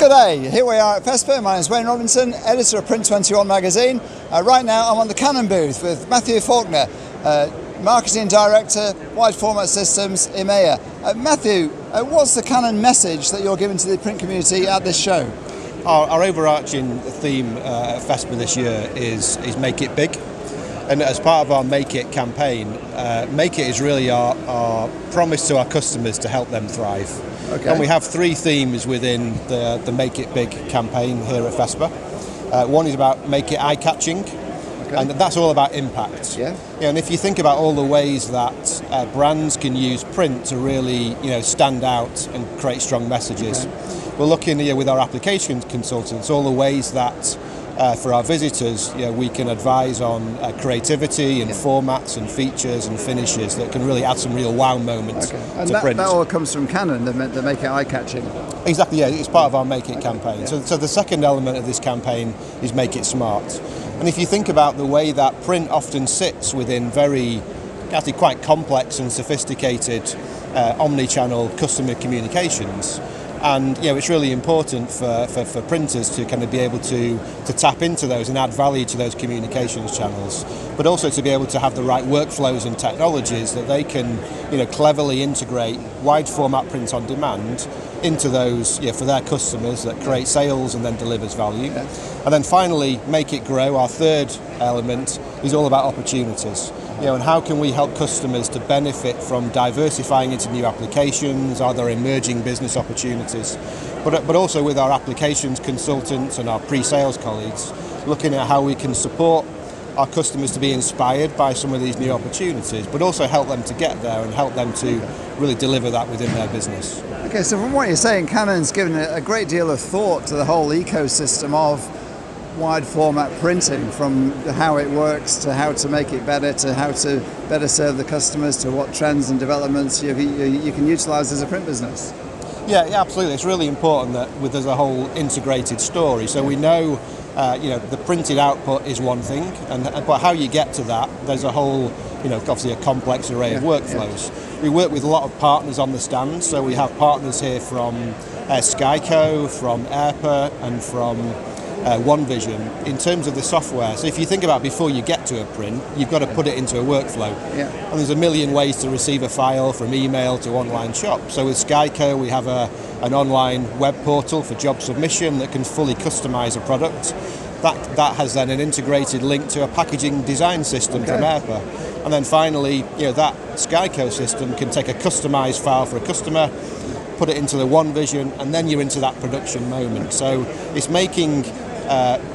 Good day, here we are at Fespa. My name is Wayne Robinson, editor of Print 21 magazine. Right now I'm on the Canon booth with Matthew Faulkner, marketing director, wide format systems, EMEA. Matthew, what's the Canon message that you're giving to the print community at this show? Our overarching theme at Fespa this year is Make It Big. And as part of our Make It campaign, Make It is really our promise to our customers to help them thrive. Okay. And we have three themes within the Make It Big campaign here at Fespa. One is about Make It Eye-Catching, and that's all about impact. Yeah. And if you think about all the ways that brands can use print to really stand out and create strong messages, we're looking here with our applications consultants, all the ways that for our visitors, we can advise on creativity and formats and features and finishes that can really add some real wow moments to print. That all comes from Canon, the Make It Eye-Catching. Exactly, yeah, it's part of our Make It campaign. Yeah. So the second element of this campaign is Make It Smart. And if you think about the way that print often sits within very, actually quite complex and sophisticated omni-channel customer communications, and it's really important for printers to kind of be able to tap into those and add value to those communications channels, but also to be able to have the right workflows and technologies that they can cleverly integrate wide format print on demand into those for their customers that create sales and then delivers value. Yeah. And then finally, Make It Grow, our third element, is all about opportunities. And how can we help customers to benefit from diversifying into new applications? Are there emerging business opportunities? But also with our applications consultants and our pre-sales colleagues, looking at how we can support our customers to be inspired by some of these new opportunities, but also help them to get there and help them to really deliver that within their business. Okay, so from what you're saying, Canon's given a great deal of thought to the whole ecosystem of wide format printing, from how it works to how to make it better, to how to better serve the customers, to what trends and developments you can utilize as a print business. Yeah, absolutely. It's really important that there's a whole integrated story. So we know, the printed output is one thing, but how you get to that, there's a whole, obviously a complex array of workflows. Yeah. We work with a lot of partners on the stand, so we have partners here from Skyco, from Airpa, and from OneVision in terms of the software. So if you think about before you get to a print, you've got to put it into a workflow. Yeah. And there's a million ways to receive a file, from email to online shop. So with Skyco, we have an online web portal for job submission that can fully customize a product. That has then an integrated link to a packaging design system from Airpa. And then finally, that Skyco system can take a customized file for a customer, put it into the OneVision, and then you're into that production moment. So it's making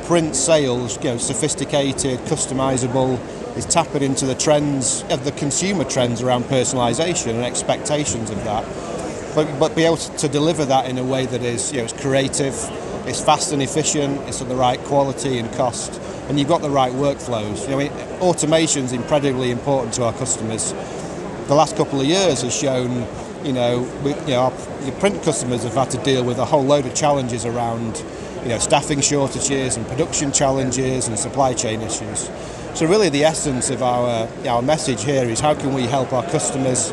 print sales, sophisticated, customizable. Is tapping into the trends of the consumer trends around personalization and expectations of that, but be able to deliver that in a way that is, it's creative, it's fast and efficient, it's at the right quality and cost, and you've got the right workflows. Automation is incredibly important to our customers. The last couple of years has shown, our print customers have had to deal with a whole load of challenges around staffing shortages and production challenges and supply chain issues. So really the essence of our message here is how can we help our customers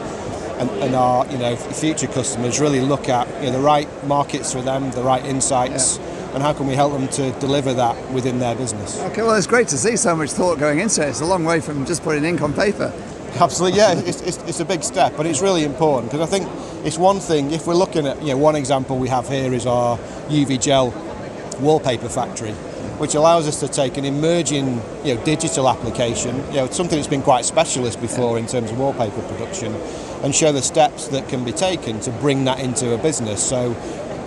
and our future customers really look at the right markets for them, the right insights, and how can we help them to deliver that within their business. Okay, well, it's great to see so much thought going into it. It's a long way from just putting ink on paper. Absolutely, yeah, it's a big step, but it's really important because I think it's one thing, if we're looking at, one example we have here is our UV gel wallpaper factory, which allows us to take an emerging digital application, something that's been quite specialist before in terms of wallpaper production, and show the steps that can be taken to bring that into a business. So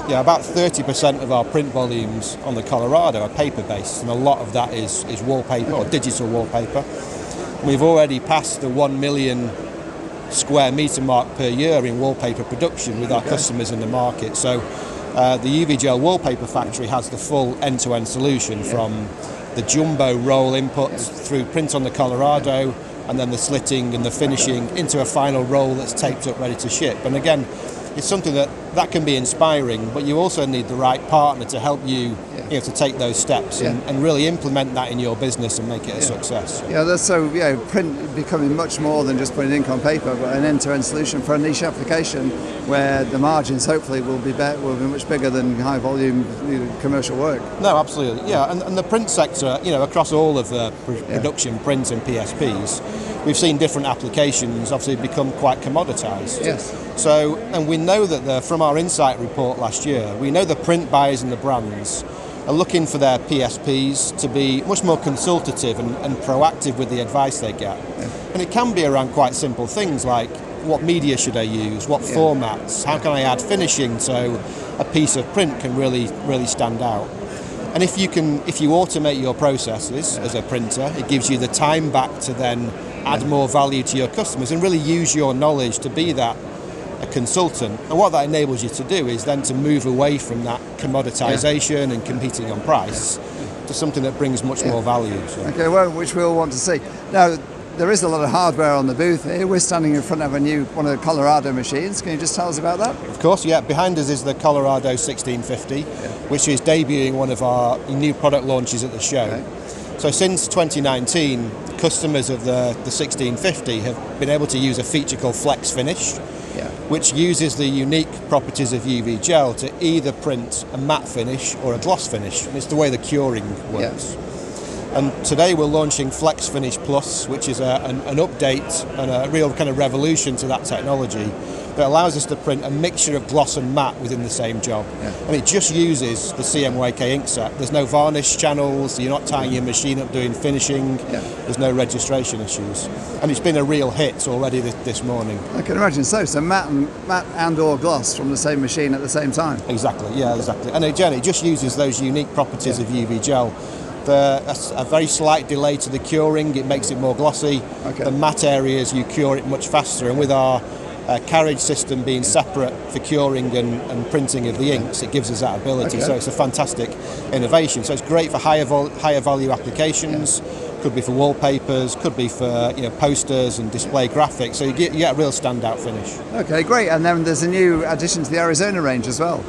about 30% of our print volumes on the Colorado are paper-based, and a lot of that is wallpaper or digital wallpaper. We've already passed the 1 million square metre mark per year in wallpaper production with our customers in the market. So the UV Gel Wallpaper Factory has the full end-to-end solution from the jumbo roll inputs through print on the Colorado, and then the slitting and the finishing into a final roll that's taped up ready to ship. And again, it's something that can be inspiring, but you also need the right partner to help you to take those steps and really implement that in your business and make it a success. Yeah, that's so. Print becoming much more than just putting ink on paper, but an end-to-end solution for a niche application where the margins hopefully will be much bigger than high volume commercial work. No, absolutely. Yeah, and the print sector, across all of the production print and PSPs, we've seen different applications obviously become quite commoditized. Yes. So, and we know that from our Insight report last year, we know the print buyers and the brands are looking for their PSPs to be much more consultative and proactive with the advice they get. Yeah. And it can be around quite simple things like what media should I use, what formats, how can I add finishing so a piece of print can really stand out. And if you automate your processes as a printer, it gives you the time back to then add more value to your customers and really use your knowledge to be a consultant. And what that enables you to do is then to move away from that commoditization and competing on price to something that brings much more value. So. Okay, well, which we'll want to see. Now, there is a lot of hardware on the booth here. We're standing in front of one of the Colorado machines. Can you just tell us about that? Of course, yeah. Behind us is the Colorado 1650, which is debuting one of our new product launches at the show. Okay. So since 2019, customers of the 1650 have been able to use a feature called Flex Finish, which uses the unique properties of UV gel to either print a matte finish or a gloss finish. And it's the way the curing works. And today we're launching Flex Finish Plus, which is an update and a real kind of revolution to that technology that allows us to print a mixture of gloss and matte within the same job. And it just uses the CMYK ink set. There's no varnish channels, you're not tying your machine up doing finishing, there's no registration issues. And it's been a real hit already this morning. I can imagine so matte and or gloss from the same machine at the same time. Exactly, yeah, exactly. And again, it just uses those unique properties of UV gel. A very slight delay to the curing, it makes it more glossy. The matte areas, you cure it much faster, and with our carriage system being separate for curing and printing of the inks, it gives us that ability. So it's a fantastic innovation. So it's great for higher value applications. Could be for wallpapers, could be for posters and display graphics. So you get a real standout finish. Okay, great. And then there's a new addition to the Arizona range as well.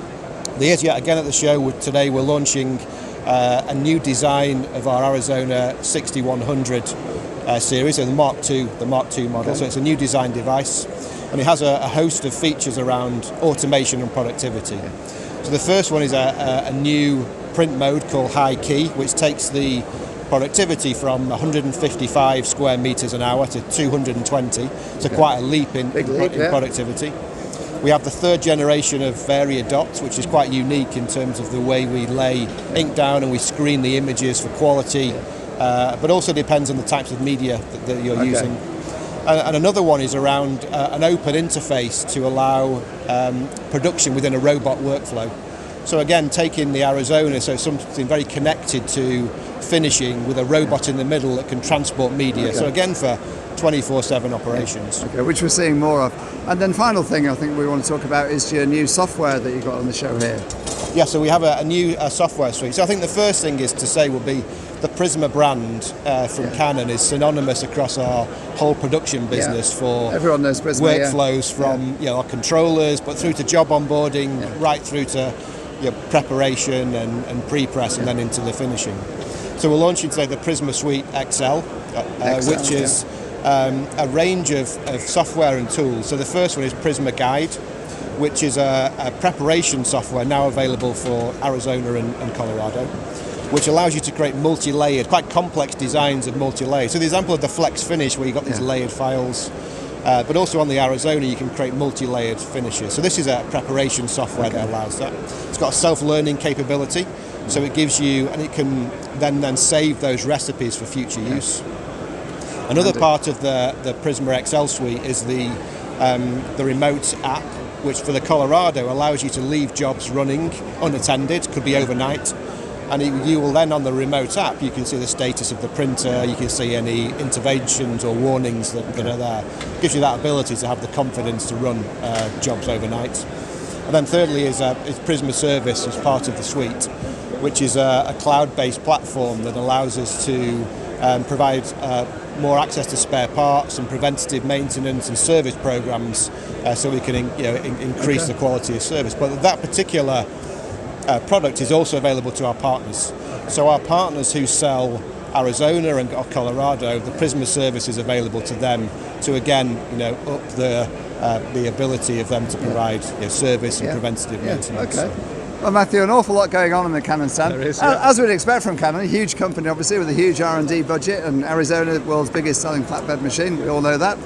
There is, again at the show today. We're launching a new design of our Arizona 6100 series, so the Mark II model. So it's a new design device, and it has a host of features around automation and productivity. So the first one is a new print mode called High Key, which takes the productivity from 155 square meters an hour to 220. So quite a leap in productivity. We have the third generation of Varia Dots, which is quite unique in terms of the way we lay ink down and we screen the images for quality, but also depends on the types of media that you're using. And another one is around an open interface to allow production within a robot workflow. So again, taking the Arizona, so something very connected to finishing with a robot in the middle that can transport media. So again, for 24/7 operations. Which we're seeing more of. And then final thing I think we want to talk about is your new software that you've got on the show here. Yeah, so we have a new software suite. So I think the first thing is to say would be the Prisma brand from Canon is synonymous across our whole production business for everyone knows Prisma, workflows from our controllers, but through to job onboarding, right through to preparation and pre-press and then into the finishing. So we're launching today the Prisma Suite XL, which is a range of software and tools. So the first one is Prisma Guide, which is a preparation software now available for Arizona and Colorado, which allows you to create multi-layered, quite complex designs of multi-layered. So the example of the Flex Finish, where you've got these layered files, but also on the Arizona you can create multi-layered finishes. So this is a preparation software that allows that. It's got a self-learning capability, so it gives you, and it can then save those recipes for future use. Another part of the Prisma XL suite is the remote app, which for the Colorado allows you to leave jobs running unattended, could be overnight, and you will then on the remote app you can see the status of the printer, you can see any interventions or warnings that are there. It gives you that ability to have the confidence to run jobs overnight. And then thirdly is Prisma Service as part of the suite, which is a cloud-based platform that allows us to provide more access to spare parts and preventative maintenance and service programs, so we can increase the quality of service. But that particular product is also available to our partners. So our partners who sell Arizona and Colorado, the Prisma service is available to them to again, up the ability of them to provide service and preventative maintenance. Okay. Well, Matthew, an awful lot going on in the Canon stand. There is, As we'd expect from Canon, a huge company obviously with a huge R&D budget, and Arizona, the world's biggest selling flatbed machine, we all know that.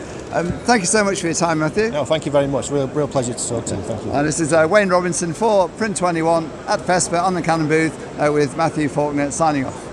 Thank you so much for your time, Matthew. No, thank you very much. Real pleasure to talk to you. Thank you. And this is Wayne Robinson for Print 21 at Fespa on the Canon booth with Matthew Faulkner signing off.